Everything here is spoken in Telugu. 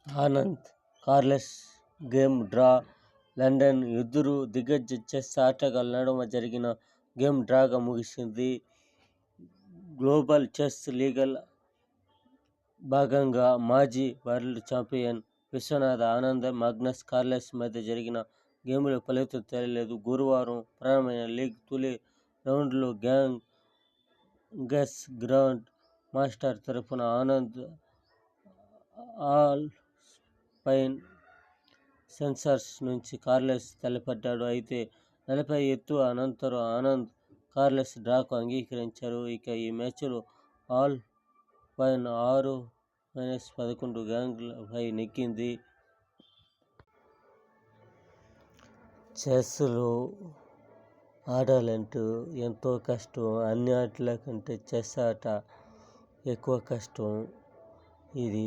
ఆనంద్ కార్లెస్ గేమ్ డ్రా లండన్ ఇద్దరు దిగ్గజ చెస్ ఆటగాళ్ల నడుమ జరిగిన గేమ్ డ్రాగా ముగిసింది. గ్లోబల్ చెస్ లీగ్లో భాగంగా మాజీ world champion Viswanathan Anand, Magnus Carlsen మధ్య జరిగిన గేమ్లో ఫలితం తేలలేదు. గురువారం ప్రారంభమైన లీగ్ తొలి రౌండ్లో గ్యాస్ గ్రాండ్ మాస్టర్ తరఫున ఆనంద్ ఆల్పైన్ సెన్సర్స్ నుంచి కార్ల్సన్ తలపడ్డాడు. అయితే 40 ఎత్తు అనంతరం ఆనంద్, కార్ల్సన్ డ్రాకు అంగీకరించారు. ఇక ఈ మ్యాచ్లో ఆల్పైన్ 6-11 గ్యాంగ్పై నెగ్గింది. చెస్లో ఆడాలంటే ఎంతో కష్టం. అన్ని ఆటల కంటే చెస్ ఆట ఎక్కువ కష్టం. ఇది